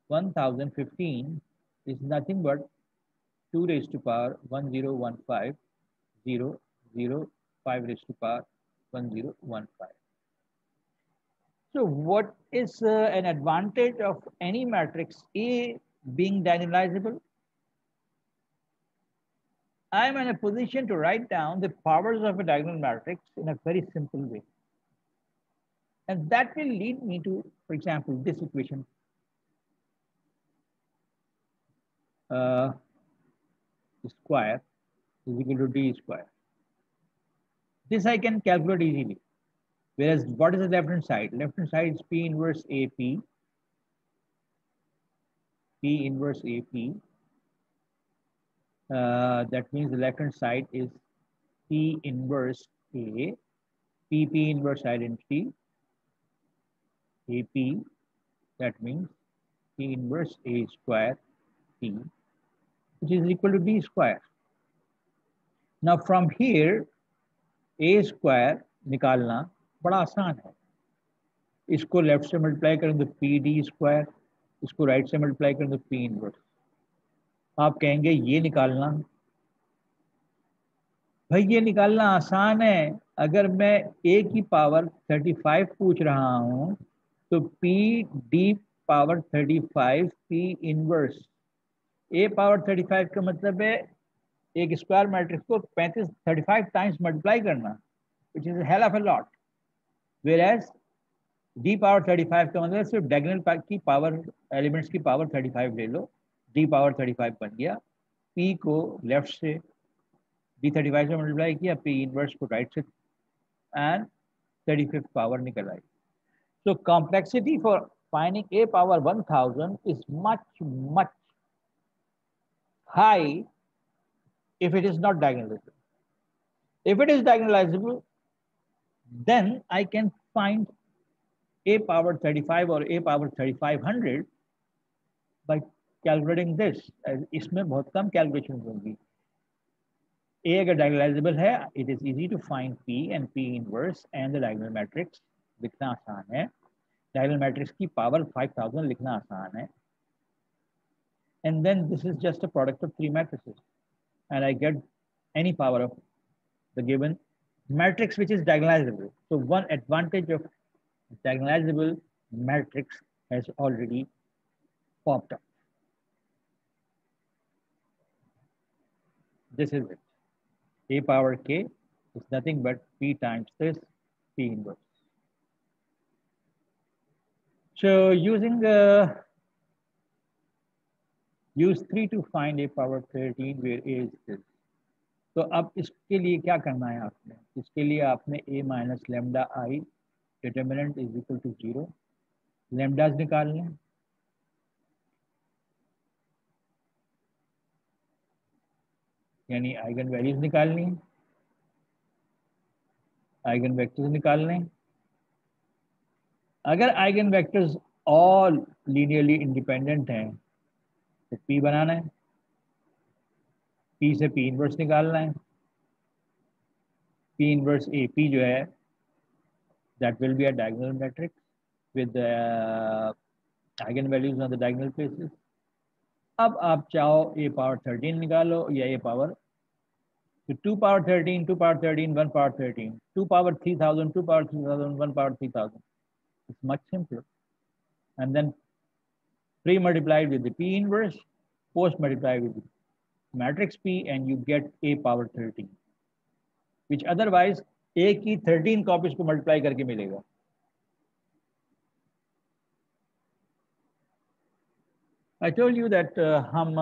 1015 is nothing but 2 raised to power 1015 0 0 5 raised to power 1015. So what is an advantage of any matrix A being diagonalizable? I am in a position to write down the powers of a diagonal matrix in a very simple way. And that will lead me to, for example, this equation. Square is equal to d square. This I can calculate easily. Whereas what is the left hand side? Left hand side is P inverse AP. P inverse AP. That means the left hand side is P inverse A. PP inverse identity. AP. That means P inverse A square P, which is equal to D square. Now from here, A square निकालना बड़ा आसान है. इसको left से multiply करें तो P D square, इसको right से मल्टीप्लाई करें तो पी इनवर्स. आप कहेंगे ये निकालना, भाई ये निकालना आसान है. अगर मैं ए की पावर 35 पूछ रहा हूं तो P D power 35 P inverse. A power 35 का मतलब है एक स्क्वायर मैट्रिक्स को 35 टाइम्स मल्टीप्लाई करना, which is a hell of a lot. Whereas d power 35 का मतलब सिर्फ डायगोनल की पावर, एलिमेंट्स की पावर 35 ले लो, d पावर 35 बन गया. p को लेफ्ट से d 35 से मल्टीप्लाई किया, p इनवर्स को राइट से, एंड 35th पावर निकल आई. So complexity for finding a power 1000 is much high if it is not diagonalizable. If it is diagonalizable, then I can find a power 35 or a power 3500 by calculating this. इसमें बहुत कम calculation होंगी. A अगर diagonalizable है, it is easy to find P and P inverse and the diagonal matrix. लिखना आसान है. Diagonal matrix की power 5000 लिखना आसान है. And then this is just a product of 3 matrices. and I get any power of the given matrix which is diagonalizable. So one advantage of diagonalizable matrix has already popped up. This is it. A power k is nothing but p times this p inverse. So use 3 to find a power 13 where a is this. तो अब इसके लिए क्या करना है आपने? इसके लिए आपने a minus lambda I determinant is equal to 0 lambdas निकालने हैं, यानी आइगन वैल्यूज निकालनी है, आइगन वेक्टर्स निकालने हैं. अगर eigen vectors all linearly independent हैं तो P बनाना है, P से P इनवर्स निकालना है. P इनवर्स A P जो है that will be a diagonal matrix with the eigenvalues on the diagonal places. अब आप चाहो a पावर 13 निकालो या a power 2 power 13, 2 power 13, 1 power 13, 2 power 3000, 2 power 3000, 1 power 3000. It's much simpler. And then pre-multiplied with the P inverse, post-multiplied with the matrix P, and you get a power 13, which otherwise a की 13 copies को multiply करके मिलेगा. I told you that हम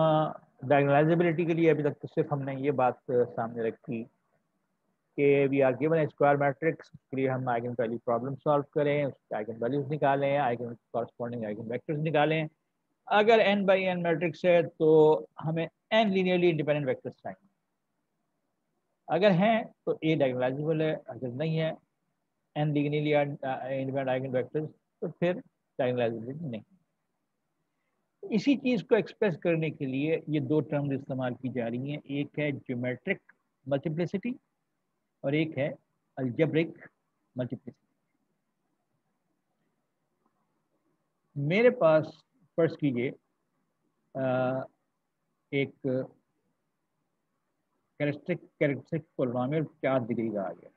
diagonalizability के लिए अभी तक तो सिर्फ हमने ये बात सामने रखी कि we are given a square matrix, के लिए हम आइगन वैल्यू प्रॉब्लम सॉल्व करें, उसके आइगन वैल्यूज निकालें, आइगन कॉरस्पॉन्डिंग आइगन वेक्टर्स निकालें. अगर n बाई n मैट्रिक्स है तो हमें n लीनियरली इंडिपेंडेंट वेक्टर्स चाहिए. अगर हैं तो a डायगोनलाइजेबल है, अगर नहीं है n linearly independent eigen vectors तो फिर डायगोनलाइजेबिलिटी नहीं. इसी चीज को एक्सप्रेस करने के लिए ये दो टर्म्स इस्तेमाल की जा रही हैं. एक है ज्योमेट्रिक मल्टीप्लिसिटी और एक है अलजेब्रिक मल्टीप्लिसिटी. मेरे पास फर्स्ट कीजिए एक कैरेक्टरिस्टिक पॉलिनोमियल 4 डिग्री का आ गया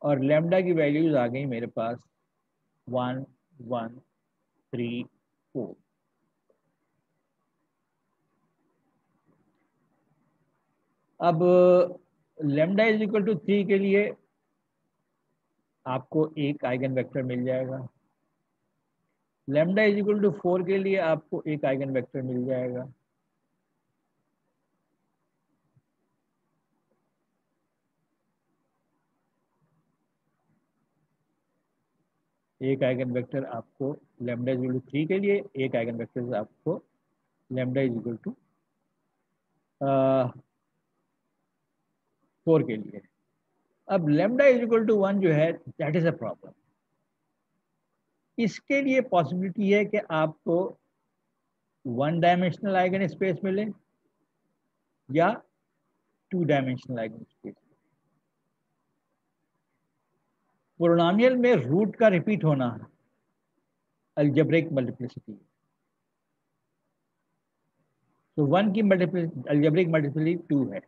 और लैम्डा की वैल्यूज आ गई मेरे पास 1, 1, 3, 4. अब लैम्डा इज इक्वल टू 3 के लिए आपको एक आइगन वेक्टर मिल जाएगा. लैम्डा इज इक्वल टू 4 के लिए आपको एक आइगन वेक्टर मिल जाएगा. एक आइगन वेक्टर आपको लैम्डा इज इक्वल टू 3 के लिए, एक आइगन वेक्टर आपको लैम्डा इज इक्वल टू 4 के लिए. अब लैम्डा इज इक्वल टू 1 जो है दैट इज अ प्रॉब्लम. इसके लिए पॉसिबिलिटी है कि आपको 1 डायमेंशनल आइगन स्पेस मिले या 2 डायमेंशनल आइगन स्पेस. पॉलिनोमियल में रूट का रिपीट होना अलजेब्रिक मल्टीप्लिसिटी. तो 1 की अलजेब्रिक मल्टीप्लिसिटी 2 है.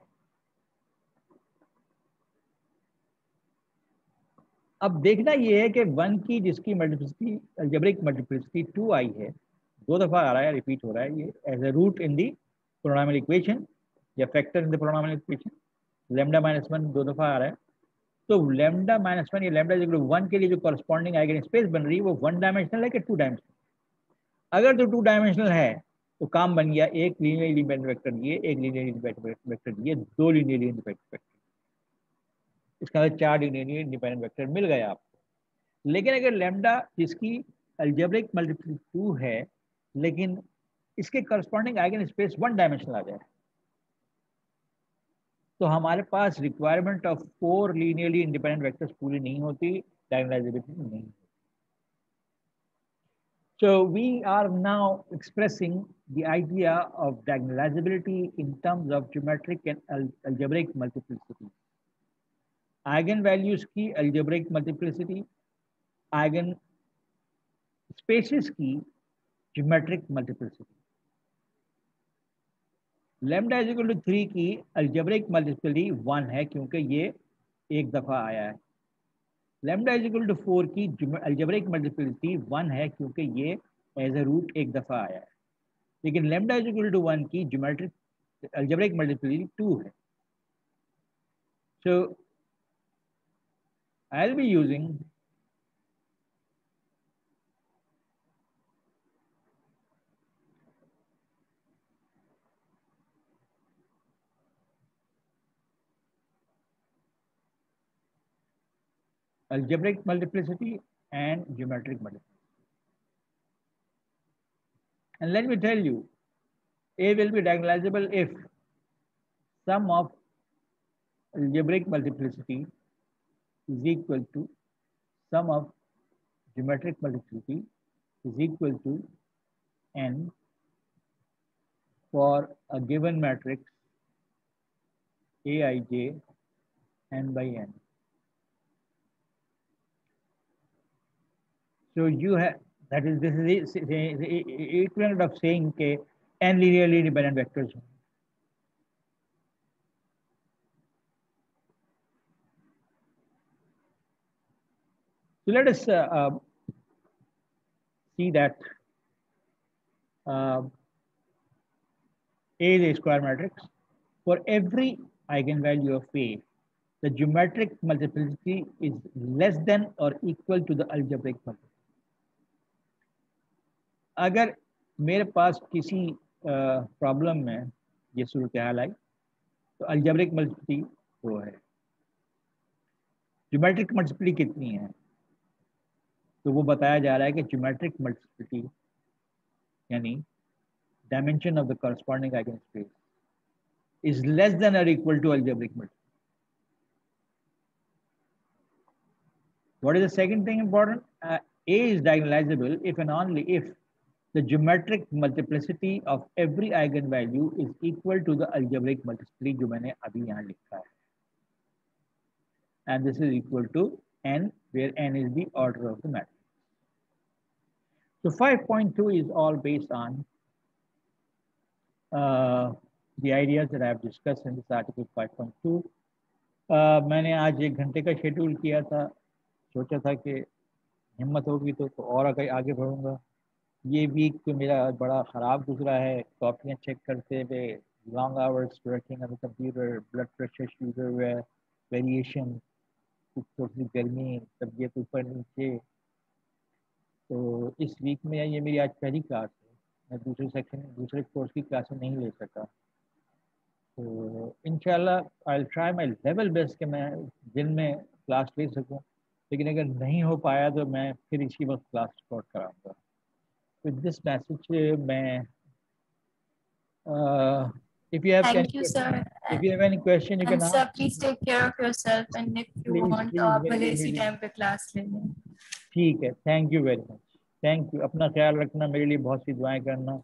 अब देखना ये है कि 1 की जिसकी मल्टीप्लिसिटी अलजेब्रिक मल्टीप्लिसिटी 2 आई है, 2 दफ़ा आ रहा है, रिपीट हो रहा है, ये as a root in the polynomial equation या factor in the polynomial equation. Lambda minus 1 2 दफ़ा आ रहा है. तो लैम्डा माइनस 1 या लैम्डा इज इक्वल टू 1 के लिए जो कॉरस्पॉन्डिंग आइगन स्पेस बन रही है वो 1 डायमेंशनल है कि 2 डायमेंशनल. अगर तो 2 डायमेंशनल है तो काम बन गया. एक लीनियर इंडिपेंडेंट वेक्टर दिए, एक लीनियर इंडिपेंडेंट वेक्टर दिए, 2 लीनियर इंडिपेंडेंट वेक्टर. इसका मतलब 4 लीनियर इंडिपेंडेंट वेक्टर मिल गए आपको. लेकिन अगर लैम्डा जिसकी अलजेब्रिक मल्टीप्लिसिटी 2 है लेकिन इसके करस्पॉन्डिंग आइगन स्पेस 1 डायमेंशनल आ जाए तो हमारे पास requirement of 4 linearly independent vectors पूरी नहीं होती, डायगोनलाइजेबिलिटी नहीं. So we are now expressing the idea of diagonalizability in terms of geometric and algebraic multiplicity. Eigenvalues की algebraic multiplicity, eigen spaces की geometric multiplicity. Lambda is equal to 3 की algebraic multiplicity 1 है क्योंकि ये एक दफ़ा आया है। लैम्डा इज इक्वल टू 4 की अलजेब्रिक मल्टीप्लिसिटी 1 है क्योंकि ये एज ए रूट एक दफ़ा आया है। लेकिन लैम्डा इज इक्वल टू 1 की ज्योमेट्रिक अलजेब्रिक मल्टीप्लिसिटी 2 है। So I will be using algebraic multiplicity and geometric multiplicity. And let me tell you, A will be diagonalizable if sum of algebraic multiplicity is equal to sum of geometric multiplicity is equal to n for a given matrix Aij n by n. So you have, that is, this is the equivalent of saying that n linearly independent vectors. So let us see that A is a square matrix. For every eigenvalue of A, the geometric multiplicity is less than or equal to the algebraic multiplicity. अगर मेरे पास किसी problem में ये सूरत हाल आई तो algebraic multiplicity वो है। Geometric multiplicity कितनी है तो वो बताया जा रहा है कि ज्योमेट्रिक मल्टीप्लिसिटी यानी dimension of the corresponding eigenspace is less than or equal to algebraic multiplicity. What is the second thing important? A is diagonalizable if and only if the geometric multiplicity of every eigenvalue is equal to the algebraic multiplicity जो मैंने अभी यहाँ लिखा है. And this is equal to n, where n is the order of the matrix. So 5.2 is all based on the ideas that I have discussed in this article 5.2. मैंने आज 1 घंटे का शेड्यूल किया था, सोचा था कि हिम्मत होगी तो और आगे बढ़ूंगा। ये वीक तो मेरा बड़ा ख़राब गुजरा है, कॉपियाँ चेक करते हुए, long hours working on the computer, blood pressure, sugar variation, थोड़ी सी गर्मी, तबीयत ऊपर नीचे। तो इस वीक में ये मेरी आज पहली क्लास है, मैं दूसरे कोर्स की क्लासें नहीं ले सका। तो इंशाल्लाह I will try my level best कि मैं दिन में क्लास ले सकूं, लेकिन अगर नहीं हो पाया तो मैं फिर इसी वक्त क्लास रिकॉर्ड कराऊंगा। With this message, if you have Thank you, sir. if you have any question, you can And sir, ask. please take care of yourself. And if you Please, want, please, आप very, भले इसी very- time पे class ले लें। ठीक है, thank you very much, thank you. अपना ख्याल रखना, मेरे लिए बहुत सी दुआएं करना।